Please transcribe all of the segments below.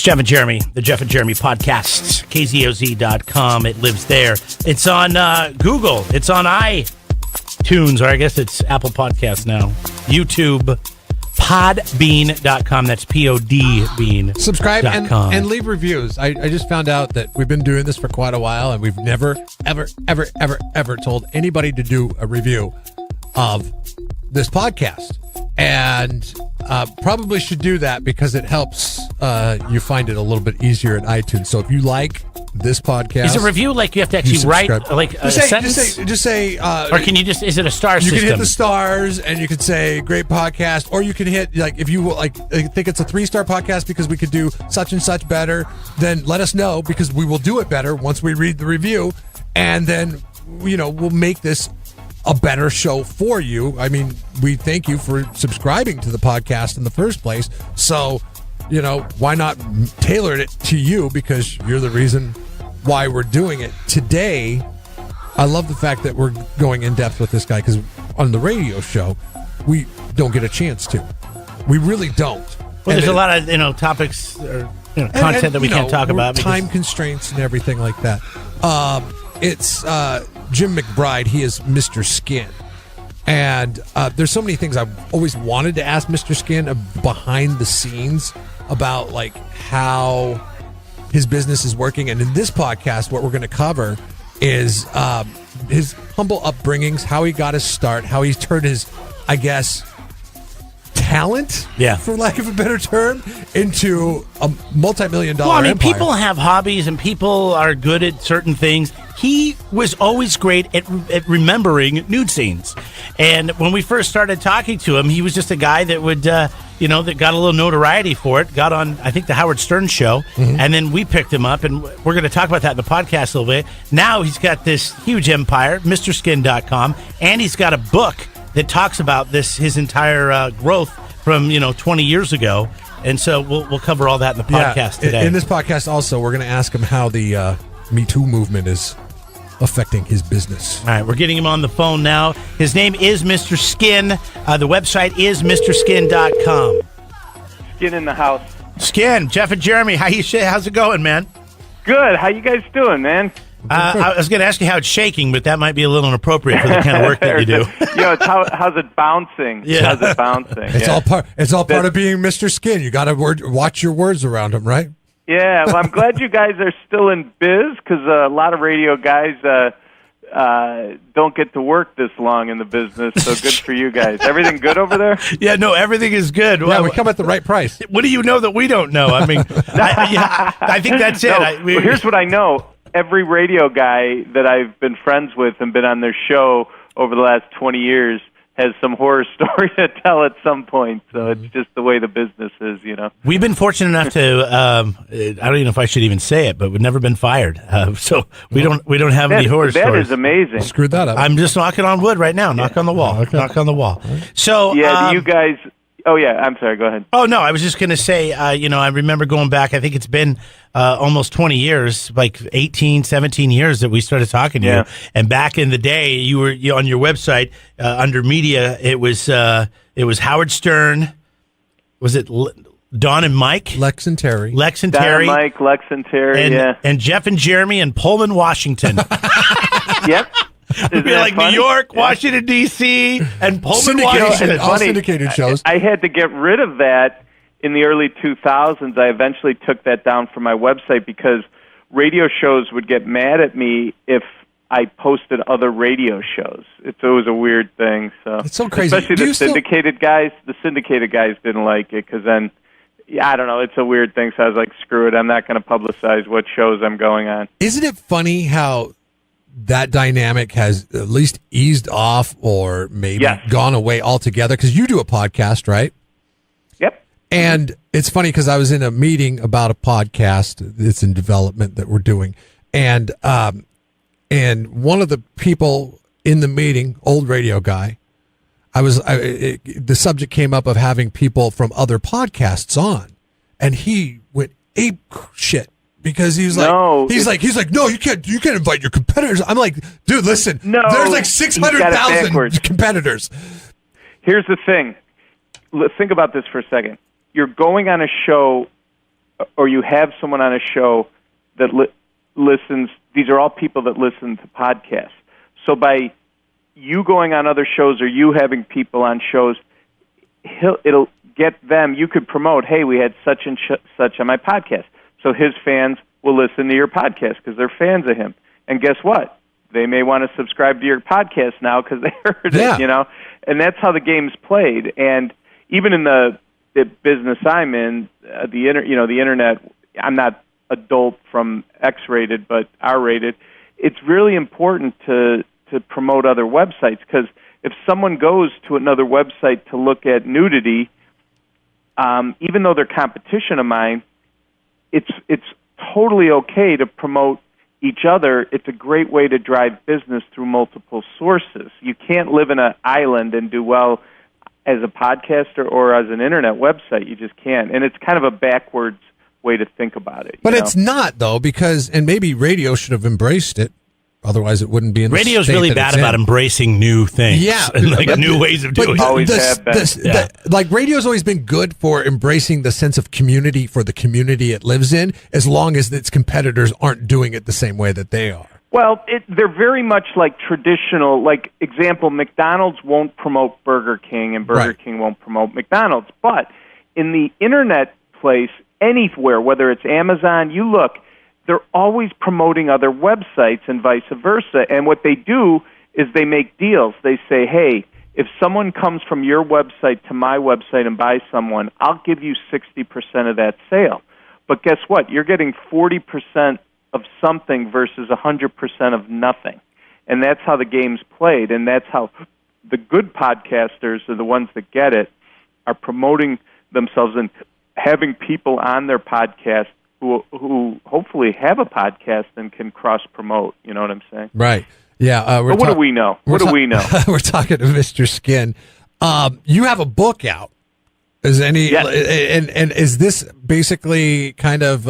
Jeff and Jeremy, the Jeff and Jeremy podcasts, KZOZ.com. It lives there. It's on Google. It's on iTunes, or I guess it's Apple Podcasts now. YouTube, podbean.com. That's POD-bean.com. Subscribe and leave reviews. I just found out that we've been doing this for quite a while, and we've never, ever told anybody to do a review of this podcast. And probably should do that because it helps you find it a little bit easier in iTunes. So if you like this podcast, is a review like you have to actually write like a sentence? Just say, or can you just? Is it a star system? You can hit the stars, and you can say "great podcast," or you can hit like if you like think it's a 3-star podcast because we could do such and such better. Then let us know because we will do it better once we read the review, and then we'll make this a better show for you. I mean, we thank you for subscribing to the podcast in the first place. So, why not tailor it to you because you're the reason why we're doing it. Today, I love the fact that we're going in depth with this guy because on the radio show, we don't get a chance to. We really don't. Well, there's a lot of, topics or content that we can't talk about. Time constraints and everything like that. It's Jim McBride. He is Mr. Skin. And there's so many things I've always wanted to ask Mr. Skin behind the scenes about like how his business is working. And in this podcast, what we're going to cover is his humble upbringings, how he got his start, how he's turned his, I guess, talent, for lack of a better term, into a multi-million-dollar empire. People have hobbies and people are good at certain things. He was always great at remembering nude scenes. And when we first started talking to him, he was just a guy that would, that got a little notoriety for it, got on, I think, the Howard Stern show, and then we picked him up, and we're going to talk about that in the podcast a little bit. Now he's got this huge empire, MrSkin.com, and he's got a book that talks about his entire growth from 20 years ago, and so we'll cover all that in the podcast today. In this podcast, also, we're going to ask him how the Me Too movement is affecting his business. All right, we're getting him on the phone now. His name is Mr. Skin. The website is MrSkin.com. Skin in the house. Skin, Jeff and Jeremy, how's it going, man? Good. How you guys doing, man? I was going to ask you how it's shaking, but that might be a little inappropriate for the kind of work that you do. How's it bouncing? Yeah. How's it bouncing? It's all part of being Mr. Skin. You got to watch your words around him, right? Yeah. Well, I'm glad you guys are still in biz because a lot of radio guys don't get to work this long in the business. So good for you guys. Everything good over there? Yeah. No, everything is good. Yeah, we come at the right price. What do you know that we don't know? I mean, I think that's it. Well, here's what I know. Every radio guy that I've been friends with and been on their show over the last 20 years has some horror story to tell at some point. So it's just the way the business is, We've been fortunate enough to, I don't even know if I should even say it, but we've never been fired. So we don't have any horror stories. That is amazing. Screwed that up. I'm just knocking on wood right now. Knock on the wall. Okay. Knock on the wall. So you guys... Oh, yeah. I'm sorry. Go ahead. Oh, no. I was just going to say, I remember going back. I think it's been almost 20 years, like 18, 17 years that we started talking to you. And back in the day, you were on your website under media. It was Howard Stern. Was it Don and Mike? Lex and Terry. Don and Mike, Lex and Terry, and Jeff and Jeremy and Pullman, Washington. Yep. It'd be like funny? New York, Washington, D.C., and Pullman, Washington. All syndicated shows. I had to get rid of that in the early 2000s. I eventually took that down from my website because radio shows would get mad at me if I posted other radio shows. It was a weird thing. So it's so crazy. Especially the syndicated guys. The syndicated guys didn't like it because then, I don't know, it's a weird thing. So I was like, screw it. I'm not going to publicize what shows I'm going on. Isn't it funny how that dynamic has at least eased off or maybe gone away altogether? Because you do a podcast, right? Yep. And it's funny because I was in a meeting about a podcast that's in development that we're doing. And one of the people in the meeting, old radio guy, the subject came up of having people from other podcasts on. And he went ape shit. Because he's like, no, you can't invite your competitors. I'm like, dude, listen, there's like 600,000 competitors. Here's the thing. Think about this for a second. You're going on a show, or you have someone on a show that listens. These are all people that listen to podcasts. So by you going on other shows or you having people on shows, it'll get them. You could promote, hey, we had such and such on my podcast. So his fans will listen to your podcast because they're fans of him. And guess what? They may want to subscribe to your podcast now because they heard it, you know. And that's how the game's played. And even in the business I'm in, the internet. I'm not adult from X-rated, but R-rated. It's really important to promote other websites because if someone goes to another website to look at Nudity, even though they're competition of mine, it's totally okay to promote each other. It's a great way to drive business through multiple sources. You can't live in an island and do well as a podcaster or as an internet website. You just can't. And it's kind of a backwards way to think about it. But it's not, though, because, and maybe radio should have embraced it. Otherwise, it wouldn't be in the radio's state really that bad it's about in. embracing new things. Yeah. And like new ways of doing it. Always have been. Like, radio's always been good for embracing the sense of community for the community it lives in, as long as its competitors aren't doing it the same way that they are. Well, they're very much like traditional, like, example, McDonald's won't promote Burger King and Burger King won't promote McDonald's. But in the internet place, anywhere, whether it's Amazon, you look, they're always promoting other websites and vice versa. And what they do is they make deals. They say, hey, if someone comes from your website to my website and buys someone, I'll give you 60% of that sale. But guess what? You're getting 40% of something versus 100% of nothing. And that's how the game's played. And that's how the good podcasters are the ones that get it, are promoting themselves and having people on their podcast who hopefully have a podcast and can cross-promote. You know what I'm saying? Right. Yeah. But what do we know? What do we know? We're talking to Mr. Skin. You have a book out. Is any and is this basically kind of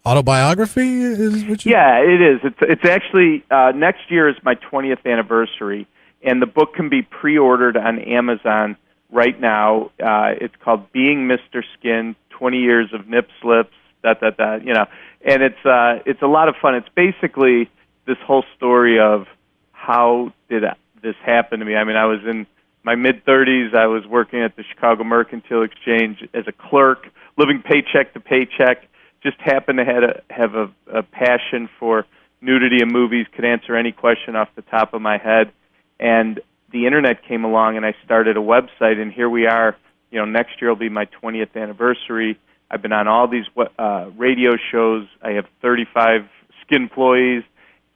autobiography? Is what you... Yeah, it is. It's actually next year is my 20th anniversary, and the book can be pre-ordered on Amazon right now. It's called Being Mr. Skin: 20 Years of Nip Slips. You know, and it's a lot of fun. It's basically this whole story of how did this happen to me. I mean, I was in my mid-30s. I was working at the Chicago Mercantile Exchange as a clerk, living paycheck to paycheck. Just happened to have a passion for nudity and movies. Could answer any question off the top of my head, and the internet came along, and I started a website. And here we are. You know, next year will be my 20th anniversary. I've been on all these radio shows. I have 35 skin employees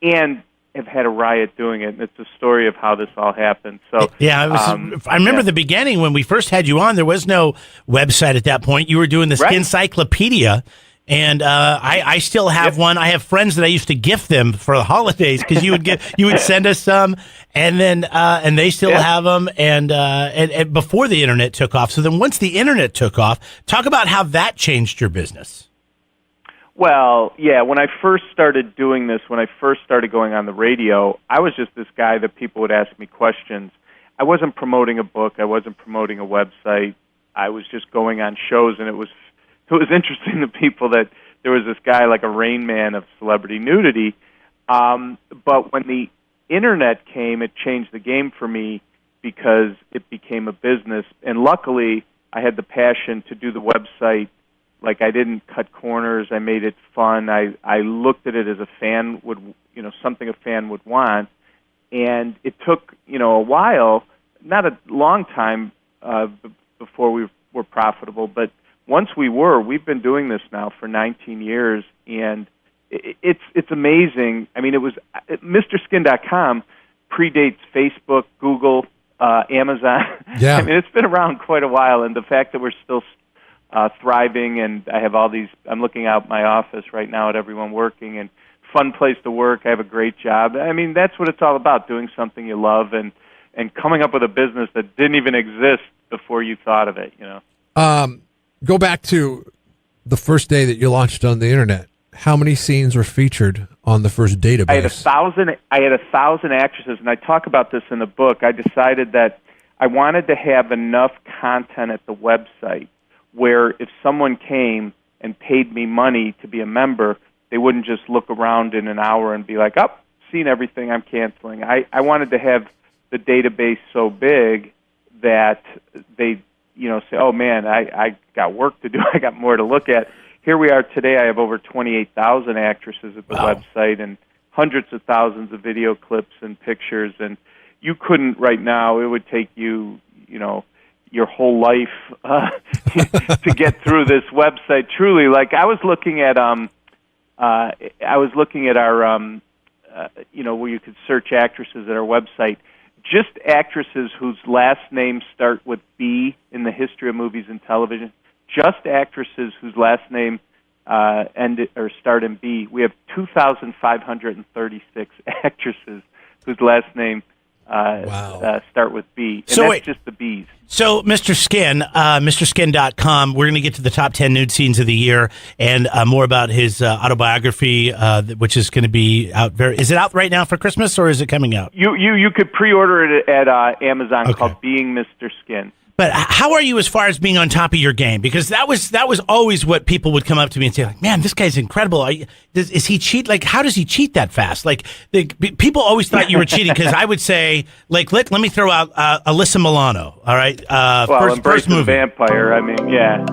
and have had a riot doing it. And it's a story of how this all happened. So yeah, I remember the beginning when we first had you on. There was no website at that point. You were doing the Skincyclopedia. And I still have one. I have friends that I used to gift them for the holidays because you would send us some, and then and they still have them. And before the internet took off. So then once the internet took off, talk about how that changed your business. Well, yeah. When I first started doing this, when I first started going on the radio, I was just this guy that people would ask me questions. I wasn't promoting a book. I wasn't promoting a website. I was just going on shows, and it was interesting to people that there was this guy like a Rain Man of celebrity nudity. But when the internet came, it changed the game for me because it became a business. And luckily, I had the passion to do the website. Like, I didn't cut corners. I made it fun. I looked at it as a fan would, something a fan would want. And it took, a while, not a long time before we were profitable, but once we've been doing this now for 19 years, and it's amazing. I mean, it was MrSkin.com predates Facebook, Google, Amazon. Yeah. I mean, it's been around quite a while, and the fact that we're still thriving, and I have all these. I'm looking out my office right now at everyone working, and fun place to work. I have a great job. I mean, that's what it's all about: doing something you love, and coming up with a business that didn't even exist before you thought of it. Go back to the first day that you launched on the internet. How many scenes were featured on the first database? I had 1,000 actresses, and I talk about this in the book. I decided that I wanted to have enough content at the website where if someone came and paid me money to be a member, they wouldn't just look around in an hour and be like, "Oh, seen everything, I'm canceling." I wanted to have the database so big that they, say, "Oh man, I got work to do. I got more to look at." Here we are today. I have over 28,000 actresses at the website and hundreds of thousands of video clips and pictures. And you couldn't right now. It would take you, your whole life to get through this website. Truly, like I was looking at our, where you could search actresses at our website. Just actresses whose last names start with B in the history of movies and television. Just actresses whose last name ended or start in B. We have 2,536 actresses whose last name start with B. And so that's just the B's. So, Mr. Skin, MrSkin.com, we're going to get to the top 10 nude scenes of the year and more about his autobiography, which is going to be out is it out right now for Christmas, or is it coming out? You could pre-order it at Amazon, called Being Mr. Skin. But how are you as far as being on top of your game? Because that was always what people would come up to me and say, like, "Man, this guy's incredible. Is he cheat? Like, how does he cheat that fast?" Like, people always thought you were cheating because I would say, like, let me throw out Alyssa Milano. All right, Embrace first movie. of the Vampire. I mean, yeah.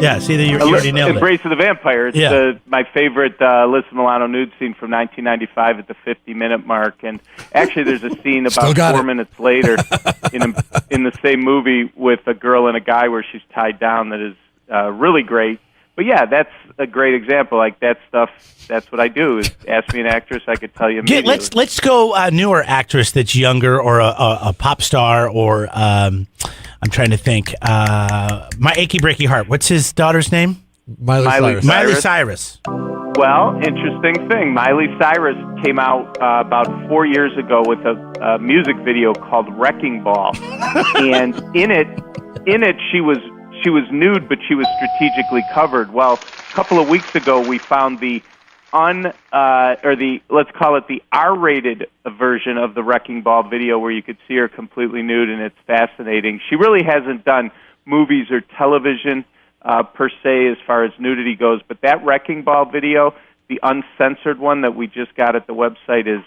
Yeah, see, you already nailed it. Embrace of the Vampire. It's my favorite Alyssa Milano nude scene from 1995 at the 50-minute mark. And actually, there's a scene about 4 minutes later in the same movie with a girl and a guy where she's tied down that is really great. But yeah, that's a great example. Like that stuff, that's what I do. Is ask me an actress, I could tell you immediately. Let's go newer actress that's younger, or a pop star, or I'm trying to think. My Achy Breaky Heart. What's his daughter's name? Miley Cyrus. Well, interesting thing. Miley Cyrus came out about 4 years ago with a music video called "Wrecking Ball," and in it she was nude, but she was strategically covered. Well, a couple of weeks ago, we found let's call it the R-rated version of the Wrecking Ball video, where you could see her completely nude, and it's fascinating. She really hasn't done movies or television per se as far as nudity goes, but that Wrecking Ball video, the uncensored one that we just got at the website, is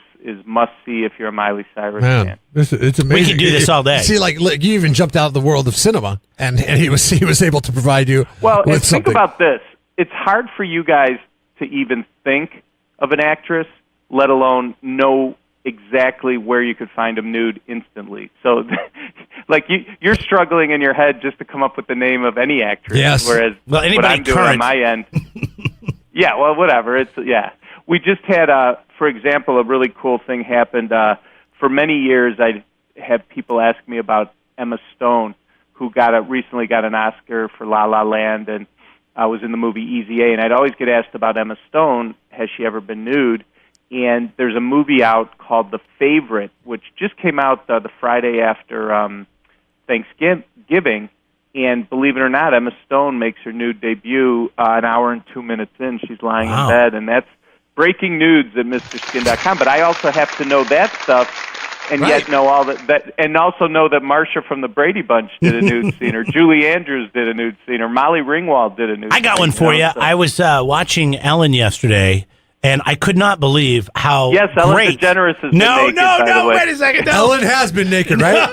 must see if you're a Miley Cyrus fan. It's amazing. We can do this all day. See, like you even jumped out of the world of cinema, and he was able to provide you with and something. Think about this. It's hard for you guys to even think of an actress, let alone know exactly where you could find them nude instantly. So, like you're struggling in your head just to come up with the name of any actress. Yes. Whereas what I'm doing on my end, yeah. Well, whatever. We just had, for example, a really cool thing happened. For many years, I'd have people ask me about Emma Stone, who recently got an Oscar for La La Land, and was in the movie Easy A. And I'd always get asked about Emma Stone. Has she ever been nude? And there's a movie out called The Favorite, which just came out the Friday after Thanksgiving. And believe it or not, Emma Stone makes her nude debut an hour and 2 minutes in. She's lying in bed, and that's breaking nudes at MrSkin.com. But I also have to know that stuff, and yet know all that, and also know that Marsha from the Brady Bunch did a nude scene, or Julie Andrews did a nude scene, or Molly Ringwald did a nude scene. I got one for you. So. I was watching Ellen yesterday, and I could not believe how Ellen great. DeGeneres has been naked, by the way. Wait a second. No. Ellen has been naked, right?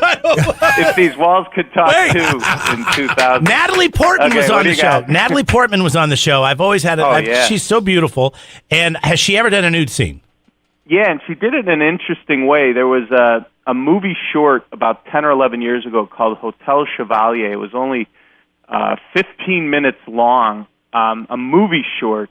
If these walls could talk too in 2000. Natalie Portman was on the show. got? Natalie Portman was on the show. I've always had it. Yeah. She's so beautiful. And has she ever done a nude scene? Yeah, and she did it in an interesting way. There was a movie short about 10 or 11 years ago called Hotel Chevalier. It was only 15 minutes long, a movie short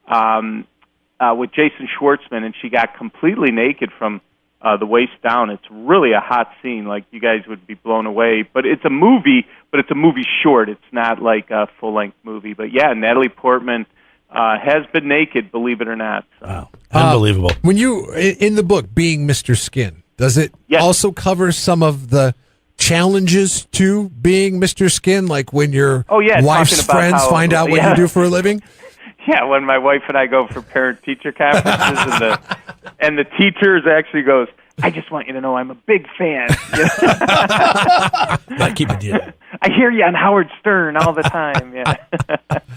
with Jason Schwartzman, and she got completely naked from the waist down. It's really a hot scene. Like, you guys would be blown away. But it's a movie, but it's a movie short. It's not like a full-length movie. But, yeah, Natalie Portman has been naked, believe it or not. So. Wow. Unbelievable. When you, in the book, Being Mr. Skin, does it also cover some of the challenges to being Mr. Skin, like when your wife's friends find out what you do for a living? Yeah, when my wife and I go for parent-teacher conferences, and the teachers actually goes, "I just want you to know I'm a big fan." Keep it deal. I hear you on Howard Stern all the time. Yeah.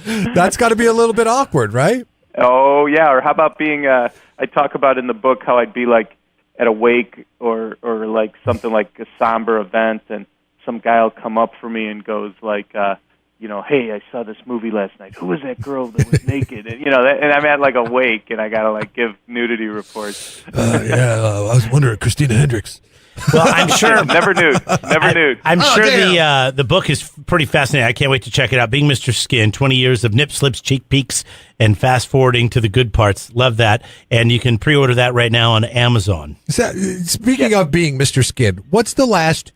That's got to be a little bit awkward, right? Oh yeah, or how about being? I talk about in the book how I'd be like at a wake or like something like a somber event, and some guy will come up for me and goes like, hey, I saw this movie last night. Who was that girl that was naked? And and I'm at like a wake, and I gotta like give nudity reports. I was wondering, Christina Hendricks. Well, I'm sure never nude. I'm sure damn. the book is pretty fascinating. I can't wait to check it out. Being Mr. Skin, 20 years of nip slips, cheek peeks, and fast forwarding to the good parts. Love that. And you can pre-order that right now on Amazon. So, speaking of being Mr. Skin, what's the last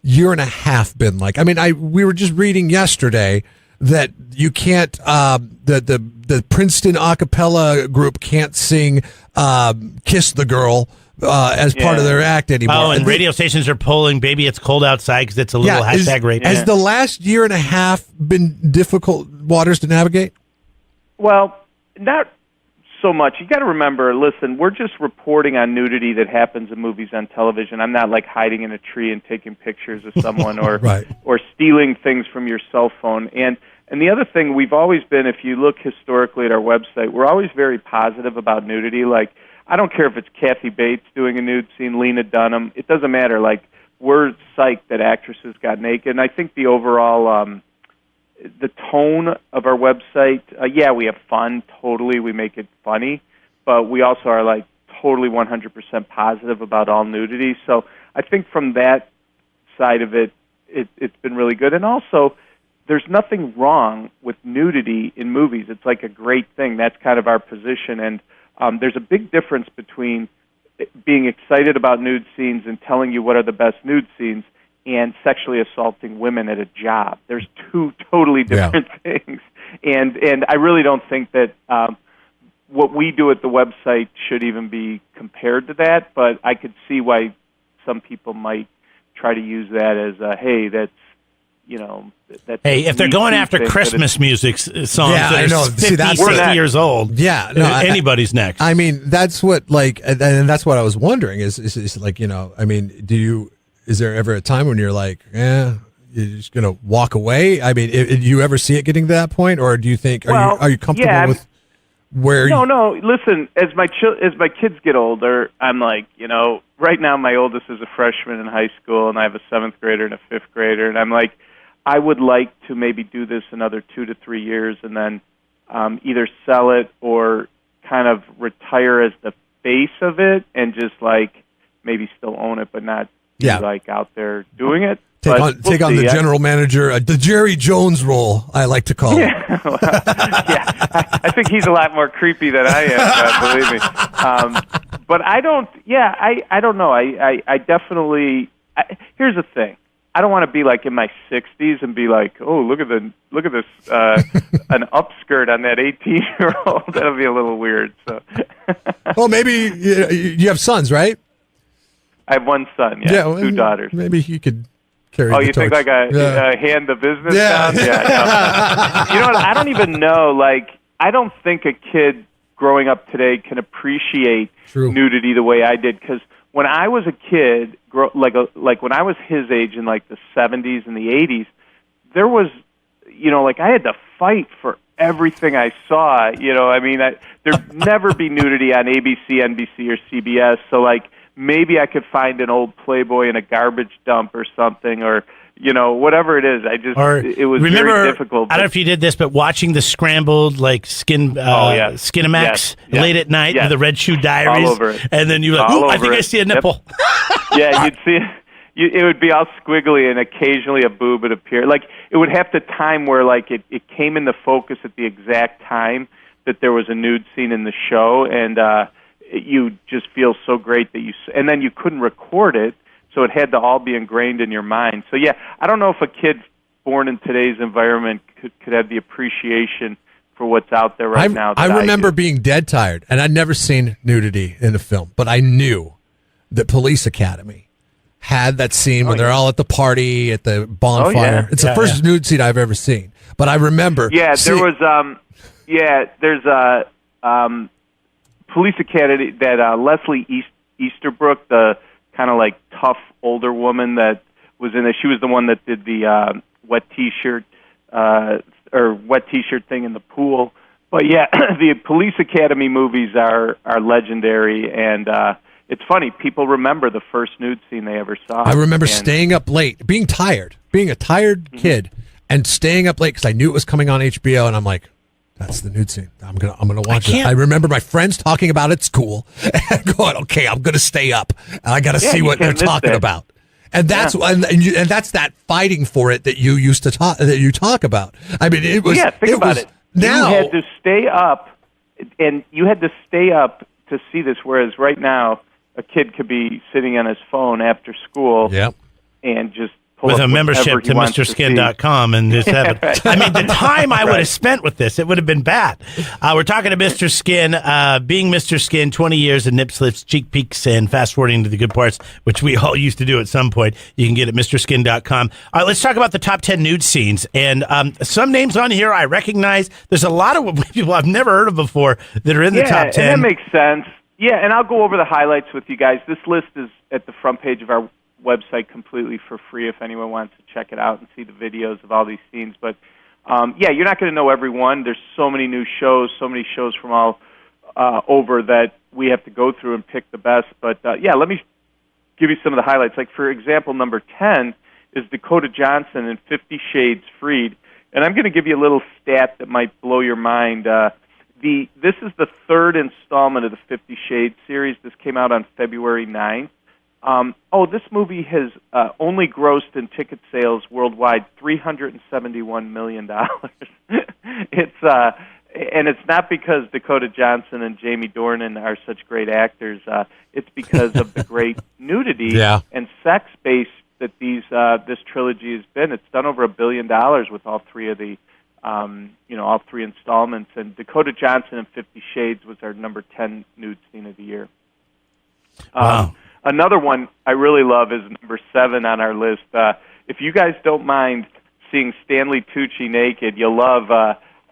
year and a half been like? I mean, we were just reading yesterday that you can't the Princeton a cappella group can't sing Kiss the Girl as part of their act anymore. Oh, and radio stations are pulling Baby It's Cold Outside because it's a little hashtag rate. Has the last year and a half been difficult waters to navigate? Well, not so much. You got to remember, listen, we're just reporting on nudity that happens in movies on television. I'm not like hiding in a tree and taking pictures of someone or right. or stealing things from your cell phone. And the other thing, we've always been, if you look historically at our website, we're always very positive about nudity. Like, I don't care if it's Kathy Bates doing a nude scene, Lena Dunham. It doesn't matter. Like, we're psyched that actresses got naked. And I think the overall, the tone of our website, we have fun, totally. We make it funny. But we also are, like, totally 100% positive about all nudity. So I think from that side of it, it's been really good. And also, there's nothing wrong with nudity in movies. It's like a great thing. That's kind of our position. And there's a big difference between being excited about nude scenes and telling you what are the best nude scenes and sexually assaulting women at a job. There's two totally different things. And I really don't think that what we do at the website should even be compared to that, but I could see why some people might try to use that as hey, that's if they're going after Christmas music songs that are 50, 60 years old, anybody's next. I mean, that's what, and that's what I was wondering is like, I mean, is there ever a time when you're like, you're just going to walk away? I mean, do you ever see it getting to that point, or do you think, are you comfortable with where No, listen, as my kids get older, I'm like, right now my oldest is a freshman in high school, and I have a 7th grader and a 5th grader, and I'm like, I would like to maybe do this another 2 to 3 years and then either sell it or kind of retire as the face of it and just like maybe still own it but not be like out there doing it. Take on the general manager, the Jerry Jones role, I like to call it. I think he's a lot more creepy than I am, believe me. But I don't, I don't know. I definitely, here's the thing. I don't want to be like in my 60s and be like, oh, look at this, an upskirt on that 18-year-old. That'll be a little weird. So, well, maybe you have sons, right? I have one son. Yeah, well, 2 daughters. Maybe he could carry. Oh, the you torch. think like a hand the business down? Yeah. No. You know what? I don't even know. Like, I don't think a kid growing up today can appreciate nudity the way I did because when I was a kid, like when I was his age in like the 70s and the 80s, there was, like I had to fight for everything I saw. I mean, there'd never be nudity on ABC, NBC, or CBS. So like maybe I could find an old Playboy in a garbage dump or something, or whatever it is. It was very difficult. I don't know if you did this, but watching the scrambled like Skinamax late at night, the Red Shoe Diaries, all over it. And then you're like, "Ooh, I think I see a nipple." Yep. You'd see it would be all squiggly, and occasionally a boob would appear. Like it would have to time where like it came into focus at the exact time that there was a nude scene in the show, and you just feel so great that and then you couldn't record it. So it had to all be ingrained in your mind. So, I don't know if a kid born in today's environment could have the appreciation for what's out there right now. I remember being dead tired, and I'd never seen nudity in a film, but I knew that Police Academy had that scene when they're all at the party, at the bonfire. It's the first nude scene I've ever seen. But I remember... there's Police Academy, that Leslie Easterbrook, the kind of like tough older woman that was in it. She was the one that did the wet T-shirt or wet T-shirt thing in the pool. But yeah, the Police Academy movies are legendary, and it's funny. People remember the first nude scene they ever saw. I remember staying up late, being a tired kid, and staying up late because I knew it was coming on HBO, and I'm like, that's the nude scene. I'm gonna watch it. I remember my friends talking about it at school and going, okay, I'm gonna stay up. And I got to see what they're talking about. And that's and that's that fighting for it that you used to talk about. I mean, it was think about it. Now you had to stay up, and you had to stay up to see this. Whereas right now, a kid could be sitting on his phone after school, and just pull with up a membership to MrSkin.com and just have it. I mean, the time I would have spent with this, it would have been bad. We're talking to Mr. Skin, being Mr. Skin, 20 years of nip slips, cheek peeks, and fast forwarding to the good parts, which we all used to do at some point. You can get it at MrSkin.com. All right, let's talk about the top 10 nude scenes. And some names on here I recognize. There's a lot of people I've never heard of before that are in the top 10. And that makes sense. Yeah, and I'll go over the highlights with you guys. This list is at the front page of our website completely for free if anyone wants to check it out and see the videos of all these scenes. But you're not going to know every one. There's so many new shows, so many shows from all over that we have to go through and pick the best. But let me give you some of the highlights. Like, for example, number 10 is Dakota Johnson in 50 Shades Freed. And I'm going to give you a little stat that might blow your mind. This is the third installment of the 50 Shades series. This came out on February 9th. This movie has only grossed in ticket sales worldwide $371 million. It's not because Dakota Johnson and Jamie Dornan are such great actors. It's because of the great nudity and sex base that this trilogy has been. It's done over $1 billion with all three of the all three installments. And Dakota Johnson in 50 Shades was our number 10 nude scene of the year. Wow. Another one I really love is number 7 on our list. If you guys don't mind seeing Stanley Tucci naked, you'll love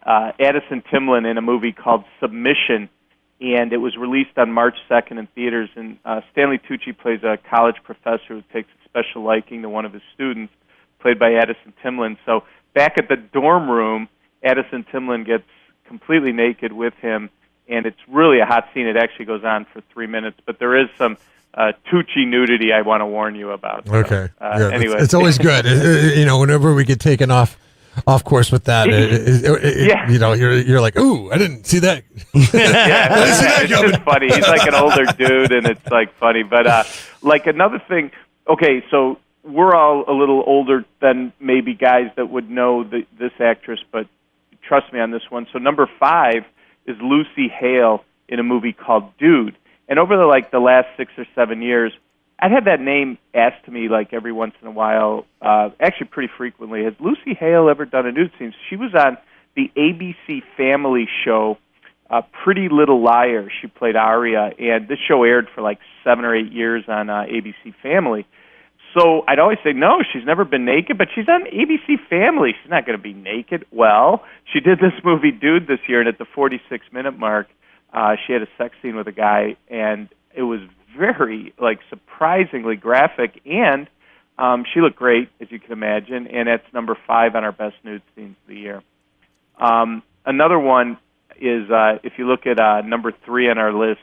Addison Timlin in a movie called Submission, and it was released on March 2nd in theaters. And Stanley Tucci plays a college professor who takes a special liking to one of his students, played by Addison Timlin. So back at the dorm room, Addison Timlin gets completely naked with him, and it's really a hot scene. It actually goes on for 3 minutes, but there is some Tucci nudity I want to warn you about. So, okay. Anyway, it's always good. Whenever we get taken off course with that, you're like, ooh, I didn't see that. It's just funny. He's like an older dude, and it's like funny. But like another thing. Okay, so we're all a little older than maybe guys that would know this actress, but trust me on this one. So number 5 is Lucy Hale in a movie called Dude. And over the last 6 or 7 years, I'd had that name asked to me like every once in a while, actually pretty frequently. Has Lucy Hale ever done a nude scene? She was on the ABC Family show, Pretty Little Liar. She played Aria, and this show aired for like 7 or 8 years on ABC Family. So I'd always say, no, she's never been naked, but she's on ABC Family. She's not going to be naked. Well, she did this movie Dude this year, and at the 46-minute mark, she had a sex scene with a guy, and it was very, surprisingly graphic, and she looked great, as you can imagine, and that's number 5 on our best nude scenes of the year. Another one is, if you look at number 3 on our list,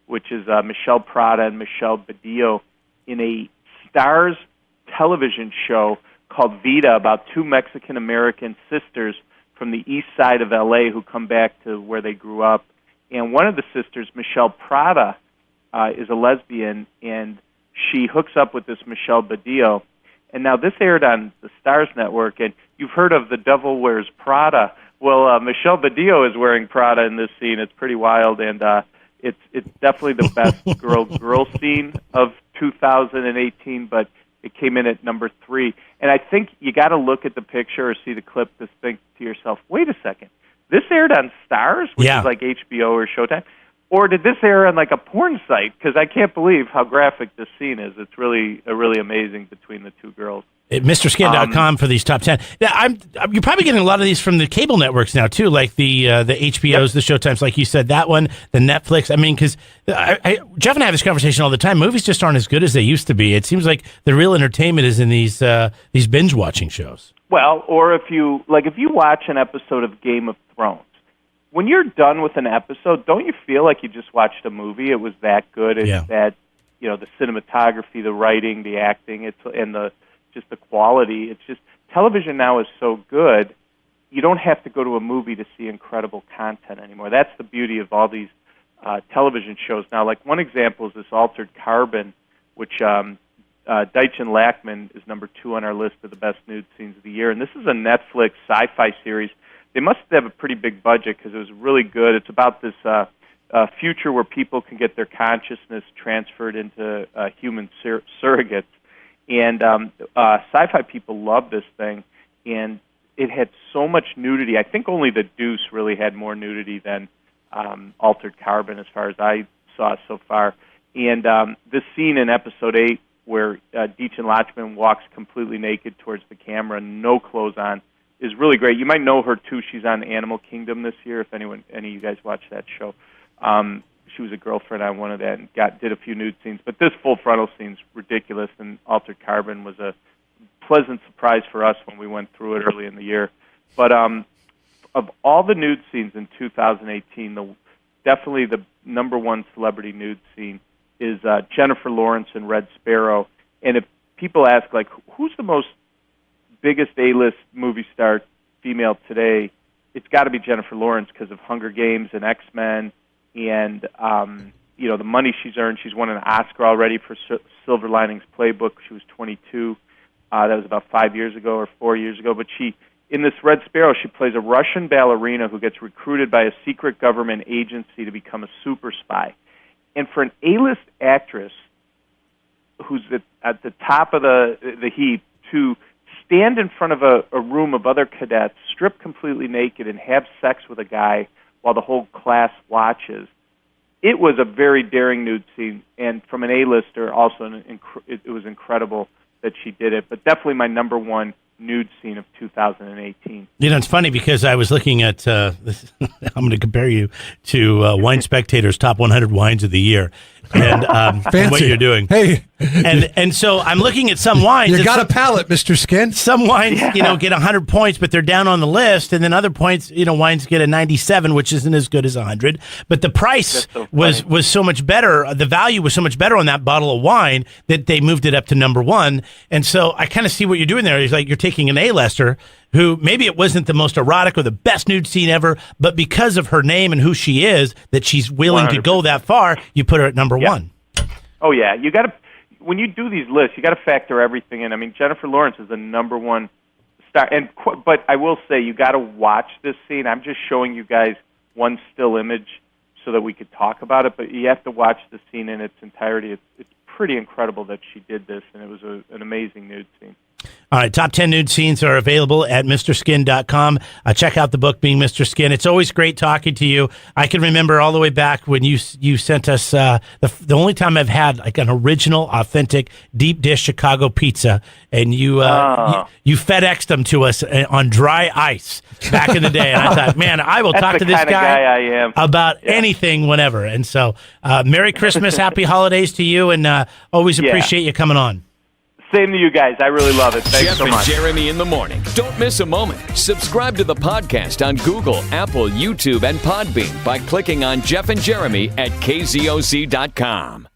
which is Michelle Prada and Michelle Badillo in a Stars television show called Vida about 2 Mexican-American sisters from the east side of L.A. who come back to where they grew up. And one of the sisters, Michelle Prada, is a lesbian, and she hooks up with this Michelle Badillo. And now this aired on the Stars Network, and you've heard of The Devil Wears Prada. Well, Michelle Badillo is wearing Prada in this scene. It's pretty wild, and it's definitely the best girl scene of 2018, but it came in at number 3. And I think you got to look at the picture or see the clip to think to yourself, wait a second. This aired on Stars, which is like HBO or Showtime, or did this air on like a porn site? Because I can't believe how graphic this scene is. It's really amazing between the two girls. At MrSkin.com for these top 10. Now, you're probably getting a lot of these from the cable networks now too, like the HBOs, the Showtimes, like you said, that one, the Netflix. I mean, because Jeff and I have this conversation all the time. Movies just aren't as good as they used to be. It seems like the real entertainment is in these binge watching shows. Well, or if you watch an episode of Game of Thrones, when you're done with an episode, don't you feel like you just watched a movie? It was that good. It's that, the cinematography, the writing, the acting, and the quality. It's just television now is so good. You don't have to go to a movie to see incredible content anymore. That's the beauty of all these television shows now. Like one example is this Altered Carbon, which Deitch and Lackman is number 2 on our list of the best nude scenes of the year. And this is a Netflix sci-fi series. They must have a pretty big budget because it was really good. It's about this future where people can get their consciousness transferred into human surrogates. And sci-fi people love this thing. And it had so much nudity. I think only The Deuce really had more nudity than Altered Carbon as far as I saw so far. And this scene in episode 8 where Deitch and Lachman walks completely naked towards the camera, no clothes on, is really great. You might know her, too. She's on Animal Kingdom this year, if any of you guys watch that show. She was a girlfriend on one of that and did a few nude scenes. But this full frontal scene's ridiculous, and Altered Carbon was a pleasant surprise for us when we went through it early in the year. But of all the nude scenes in 2018, definitely the number one celebrity nude scene is Jennifer Lawrence in Red Sparrow. And if people ask, like, who's the biggest A-list movie star female today, it's got to be Jennifer Lawrence because of Hunger Games and X-Men and, the money she's earned. She's won an Oscar already for Silver Linings Playbook. She was 22. That was about 5 years ago or 4 years ago. But in this Red Sparrow, she plays a Russian ballerina who gets recruited by a secret government agency to become a super spy. And for an A-list actress who's at the top of the heap to stand in front of a room of other cadets, strip completely naked, and have sex with a guy while the whole class watches, it was a very daring nude scene. And from an A-lister, also it was incredible that she did it. But definitely my number one nude scene of 2018. It's funny because I was looking at this, I'm going to compare you to Wine Spectator's top 100 wines of the year, and what you're doing. Hey, and so I'm looking at some wines. You got a palate, Mr. Skin. Some wines, get 100 points, but they're down on the list, and then other points, wines get a 97, which isn't as good as 100. But the price was so much better. The value was so much better on that bottle of wine that they moved it up to number 1. And so I kind of see what you're doing there. It's like you're taking an A-lister who maybe it wasn't the most erotic or the best nude scene ever, but because of her name and who she is, that she's willing 100%. to go that far, you put her at number 1. Oh, yeah. You got to, when you do these lists, you got to factor everything in. I mean, Jennifer Lawrence is the number one star. But I will say, you got to watch this scene. I'm just showing you guys one still image so that we could talk about it, but you have to watch the scene in its entirety. It's pretty incredible that she did this, and it was an amazing nude scene. All right, top 10 nude scenes are available at MrSkin.com. Check out the book, Being Mr. Skin. It's always great talking to you. I can remember all the way back when you sent us the only time I've had like an original, authentic, deep dish Chicago pizza, and you FedExed them to us on dry ice back in the day. And I thought, man, I will talk to this guy about anything whenever. And so, Merry Christmas, Happy Holidays to you, and always appreciate you coming on. Same to you guys. I really love it. Thanks Jeff so much. and Jeremy in the morning. Don't miss a moment. Subscribe to the podcast on Google, Apple, YouTube, and Podbean by clicking on Jeff and Jeremy at KZOZ.com.